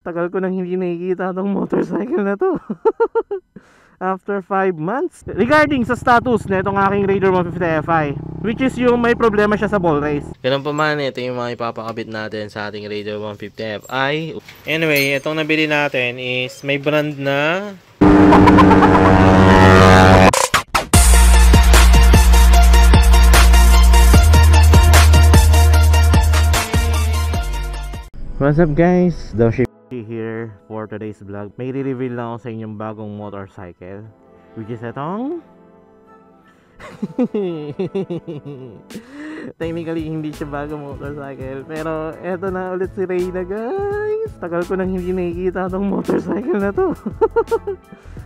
Tagal ko nang hindi nakikita tong motorcycle na to. After 5 months. Regarding sa status na itong aking Raider 150 Fi, which is yung may problema siya sa ball race. Ganun pa man, ito yung mga ipapakabit natin sa ating Raider 150 Fi. Anyway, itong nabili natin is may brand na What's up guys? Doshi here for today's vlog. May re-reveal lang ako sa inyong bagong motorcycle, which is itong technically hindi siya bagong motorcycle, pero eto na ulit si Reyna guys. Tagal ko nang hindi nakikita itong motorcycle na to.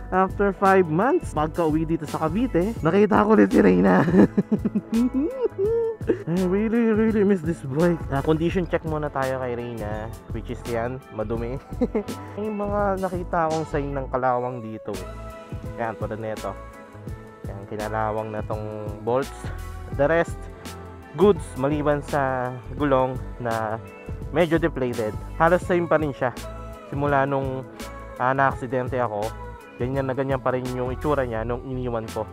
After 5 months, pagka-uwi dito sa Cavite, nakita ko ulit si Reyna. I really miss this bike. Condition check muna tayo kay Reyna, which is yan, madumi. Yung mga nakita akong sign ng kalawang dito. Yan, tulad nito. Yan, kinalawang na tong bolts. The rest, goods, maliban sa gulong na medyo deflated. Halos same pa rin siya. Simula nung na-aksidente ako, ganyan na ganyan pa rin yung itsura niya nung iniwan ko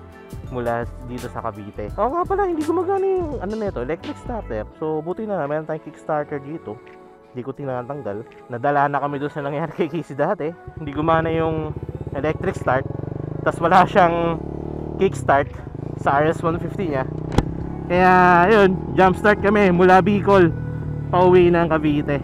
mula dito sa Cavite. Oo nga pala, hindi gumagana yung nito, electric starter. So buti na meron tayong kickstarter dito. Hindi ko tinatanggal. Nadala na kami doon sa nangyari kay Casey dati. Hindi gumana yung electric start. Tapos wala siyang kickstart sa RS150 niya. Kaya yun, jump start kami mula Bicol pauwi ng Cavite.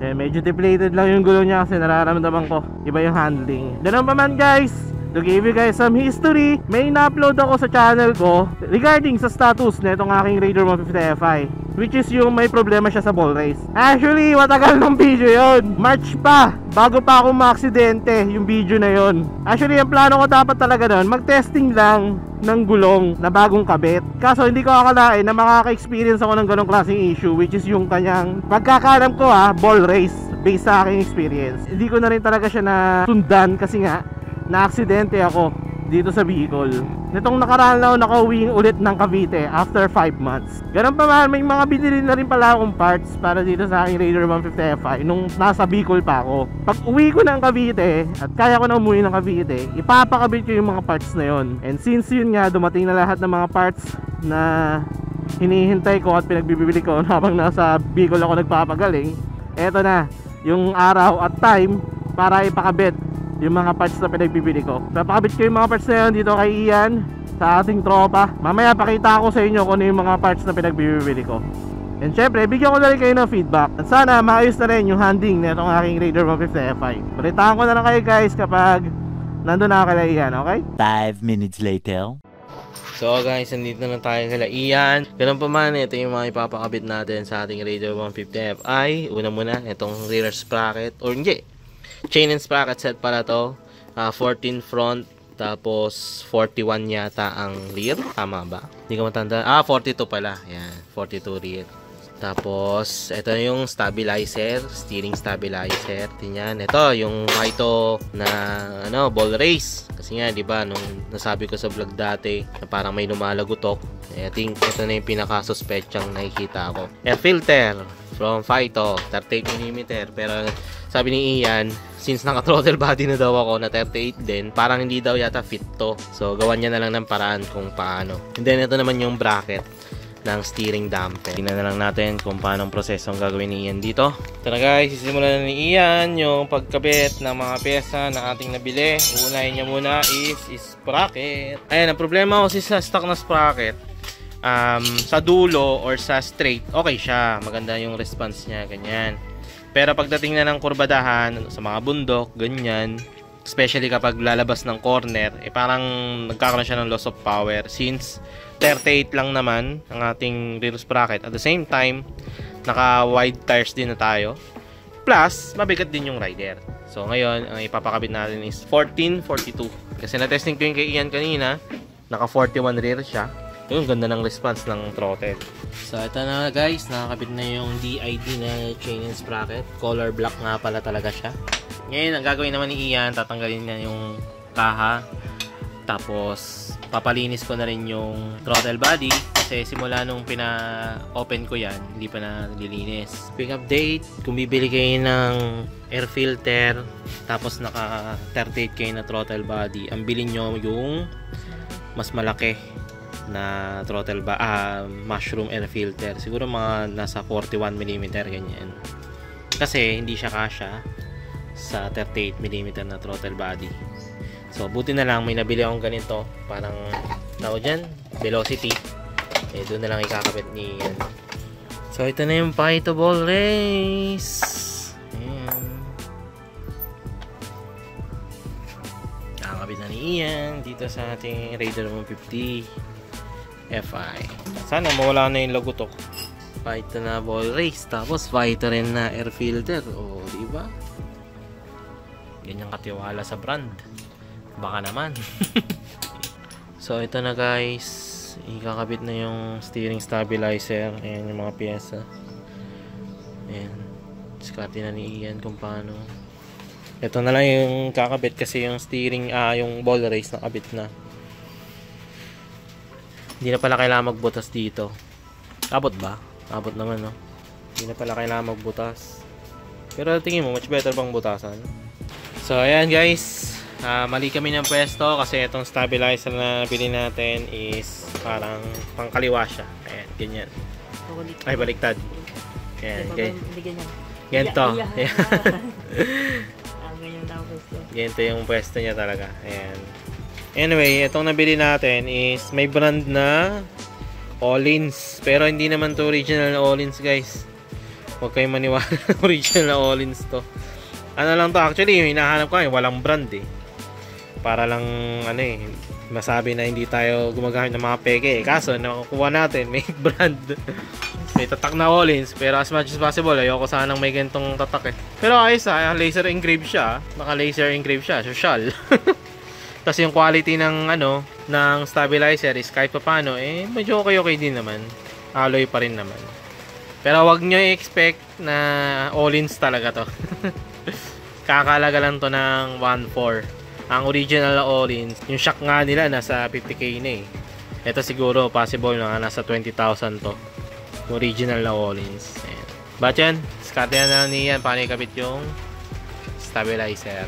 Medyo deflated lang yung gulong niya kasi nararamdaman ko iba yung handling. Ganun pa man guys, to give you guys some history, may na-upload ako sa channel ko regarding sa status na itong aking Raider 150 Fi, which is yung may problema siya sa ball race. Actually, matagal ng video yon, March pa, bago pa ako ma-aksidente yung video na yon. Actually, ang plano ko dapat talaga doon, mag-testing lang ng gulong na bagong kabit. Kaso hindi ko akalain na makaka-experience ako ng ganong klaseng issue, which is yung kanyang, pagkakalam ko ball race based sa aking experience. Hindi ko na rin talaga siya na sundan kasi nga na-aksidente ako dito sa Bicol. Nitong nakaraan lang nakauwi ulit ng Cavite after 5 months. Ganun pa man, may mga binili na rin pala akong parts para dito sa aking Raider 150 Fi nung nasa Bicol pa ako. Pag uwi ko ng Cavite at kaya ko na umuwi ng Cavite, ipapakabit ko yung mga parts na yon. And since yun nga, dumating na lahat ng mga parts na hinihintay ko at pinagbibili ko habang nasa Bicol ako nagpapagaling, eto na yung araw at time para ipakabit yung mga parts na pinagbibili ko. Papakabit ko yung mga parts na yun dito kay Ian, sa ating tropa. Mamaya pakita ko sa inyo kung ano yung mga parts na pinagbibili ko. And syempre, bigyan ko na rin kayo ng feedback. At sana maayos na rin yung handling na itong aking Raider 150 Fi. Balitaan ko na lang kayo guys kapag nandun na kay Ian, okay? 5 minutes later. So guys, nandito na tayo kay Ian. Ganun pa man, ito yung mga ipapakabit natin sa ating Raider 150 Fi. Una muna, itong rear sprocket, or hindi, chain and sprocket set para to. 14 front, tapos 41 yata ang rear. Tama ba? Hindi ko matanda. 42 pala. Yan, 42 rear. Tapos, ito yung stabilizer, steering stabilizer. Tingnan, ito yung Kaito na ball race. Kasi nga, di ba, nung nasabi ko sa vlog dati na parang may lumalagutok, I think ito na yung pinaka-suspectang nakikita ko. Air filter from Kaito, 38mm. Pero sabi ni Ian, since naka-throttle body na daw ako na 38 din, parang hindi daw yata fit to. So, gawan niya na lang ng paraan kung paano. And then, ito naman yung bracket ng steering damper. Tingnan na lang natin kung paano ang proseso ang gagawin ni Ian dito. Ito na guys, sisimulan na ni Ian yung pagkabit ng mga pyesa na ating nabili. Uunahin niya muna is sprocket. Ayan, ang problema kasi sa stock na sprocket, sa dulo or sa straight, okay siya. Maganda yung response niya, ganyan. Pero pagdating na ng kurbadahan, sa mga bundok, ganyan, especially kapag lalabas ng corner, parang nagkakaroon siya ng loss of power since 38 lang naman ang ating rear sprocket. At the same time, naka wide tires din na tayo. Plus, mabigat din yung rider. So ngayon, ang ipapakabit natin is 1442. Kasi na-testing ko yung kay Ian kanina, naka 41 rear siya. Yung ganda ng response ng throttle. So ito na guys, nakakabit na yung DID na chain and sprocket. Color black nga pala talaga siya. Ngayon, ang gagawin naman ni Ian, tatanggalin na yung kaha. Tapos papalinis ko na rin yung throttle body kasi simula nung pina-open ko yan, hindi pa na nililinis. Quick update, kung bibili kayo ng air filter tapos naka 38 kayo na throttle body, ang bilhin nyo yung mas malaki na mushroom air filter. Siguro mga nasa 41mm ganyan. Kasi hindi siya kasya sa 38mm na throttle body. So, buti na lang may nabili akong ganito. Parang, tawag dyan, velocity. Eh, doon na lang ikakabit ni yan. So, ito na yung Pyto Ball Race. Ayan. Kakabit na ni Ian dito sa ating Raider 150 FI. Sana mawala na yung lagutok. Pyto na ball race. Tapos, Pyto rin na air filter. O, diba? Ganyan katiwala sa brand. Baka naman. So ito na guys, ikakabit na yung steering stabilizer. Ayan yung mga pyesa. Ayan, diskarte na ni Ian kung paano. Ito na lang yung kakabit kasi yung steering, yung ball race nakabit na. Hindi na pala kailangan magbutas dito. Abot ba? Abot naman, no? Hindi na pala kailangan magbutas. Pero tingin mo, much better bang butasan? So ayan guys, mali kami ng pwesto kasi itong stabilizer na bili natin is parang pangkaliwa siya. Ayan, ganyan. Ay, baliktad. Ayan, ganito. Ganito yung pwesto niya talaga. Ayan. Anyway, itong nabili natin is may brand na Öhlins. Pero hindi naman to original na Öhlins guys. Huwag kayong maniwala original na Öhlins to. Ano lang to, actually, hinahanap ko walang brand eh. Para lang masabi na hindi tayo gumagamit ng mga peke eh. Kaso nakukuha natin may brand. May tatak na Öhlins, pero as much as possible ayoko sanang may ganitong tatak eh. Pero ayos laser engrave siya. Naka laser engrave siya, social. Kasi yung quality ng ng stabilizer is kahit paano medyo okay din naman. Alloy pa rin naman. Pero wag nyo i-expect na Öhlins talaga to. Kakalaga lang to ng 1.4. Ang original na Öhlins, yung shock nga nila nasa 50k na eh. Ito siguro possible na nasa 20,000 to. Yung original na Öhlins. Ayan. But yan, diskarte na niyan paano ikabit yung stabilizer.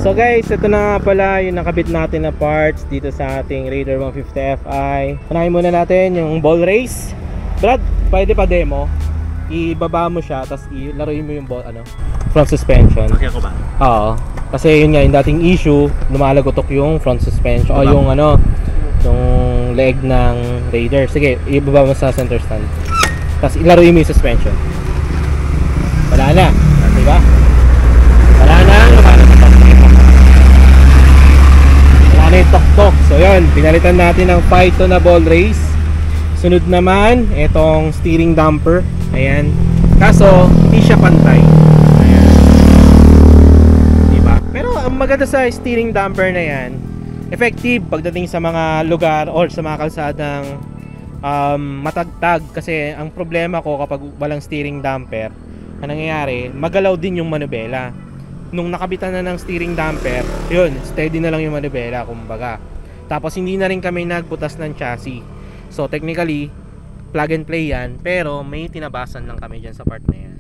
So guys, ito na nga pala yung nakabit natin na parts dito sa ating Raider 150 Fi. Unahin muna natin yung ball race. Brad, pwede pa demo. Ibaba mo siya, tapos ilaruin mo yung ball, front suspension. Okay ako ba? Oo. Kasi yun nga, yung dating issue, lumalagotok yung front suspension. O yung yung leg ng Raider. Sige, ibaba mo sa center stand. Tapos ilaruin mo yung suspension. Wala na. Diba? Wala na. Wala na yung tok-tok. So yun, pinalitan natin ng Python na ball race. Sunod naman, itong steering damper. Ayan. Kaso, hindi siya pantay. Ayan. Diba? Pero ang maganda sa steering damper na yan, effective pagdating sa mga lugar or sa mga kalsadang matagtag. Kasi ang problema ko kapag walang steering damper, ang nangyayari, magalaw din yung manubela. Nung nakabitan na ng steering damper, yun, steady na lang yung manubela, kumbaga. Tapos hindi na rin kami nagbutas ng chassis. So technically, plug and play yan, pero may tinabasan lang kami dyan sa part na yan.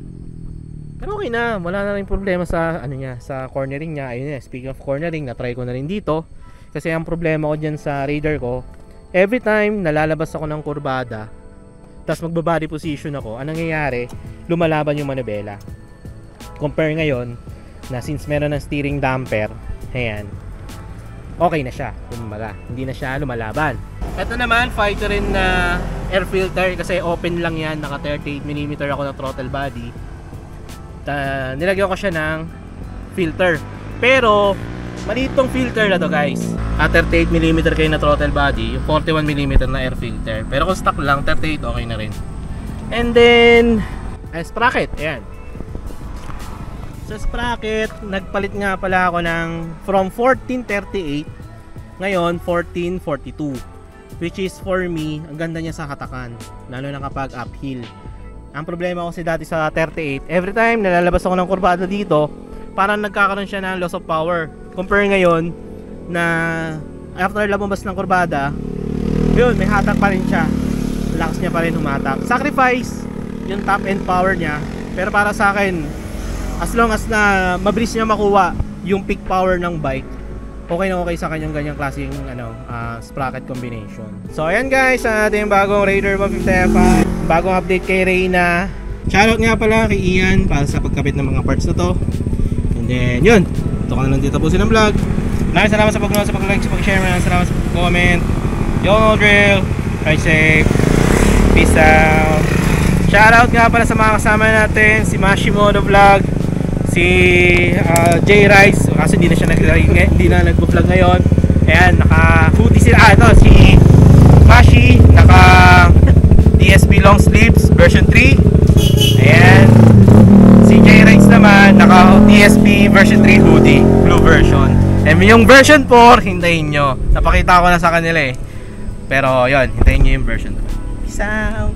Pero okay na, wala na rin problema sa sa cornering niya. Ayun na, speaking of cornering, na-try ko na rin dito. Kasi ang problema ko dyan sa Raider ko, every time nalalabas ako ng kurbada, tapos magbabody position ako, anong nangyayari? Lumalaban yung manubela. Compare ngayon, na since meron ng steering damper, ayan, okay na siya, kumbaga, hindi na siya lumalaban. Ito naman, fighter rin na air filter, kasi open lang yan, naka 38mm ako na throttle body. Nilagyan ko siya ng filter, pero maliit tong filter na to guys. At 38mm kayo na throttle body, yung 41mm na air filter, pero kung stock lang 38, okay na rin. And then sprocket, ayan. Sa sprocket, nagpalit nga pala ako ng from 1438 ngayon 1442, which is for me, ang ganda niya sa hatakan, lalo na kapag uphill. Ang problema ko kasi dati sa 38, every time nalalabas ako ng kurbada dito, parang nagkakaroon siya ng loss of power. Compare ngayon na after lumabas ng kurbada, yun, may hatak pa rin siya, lakas niya pa rin humatak. Sacrifice yung top end power niya, pero para sa akin, as long as na mabilis niya makuha yung peak power ng bike, okay na okay sa kanyang ganyang klaseng sprocket combination. So ayan guys, sa ating bagong Raider 150 Fi, bagong update kay Reyna. Shoutout nga pala kay Ian para sa pagkabit ng mga parts na to. And then yun, ito ka na lang dito tapusin ang vlog. Maraming salamat sa pag-nood, sa pag-like, sa pag-share, maraming salamat sa pag-comment. You know drill, ride safe, peace out. Shoutout nga pala sa mga kasama natin, si Mashimoto Vlog, si J Rice, kasi hindi na siya hindi na nag-vlog ngayon. Ayan, naka-footy sila. Ito, si Mashi, naka DSP long sleeves version 3. Ayan, si J Rice naman, naka DSP version 3 hoodie, blue version. And yung version 4, hintayin nyo. Napakita ko na sa kanila eh. Pero yun, hintayin nyo yung version 4. Peace out.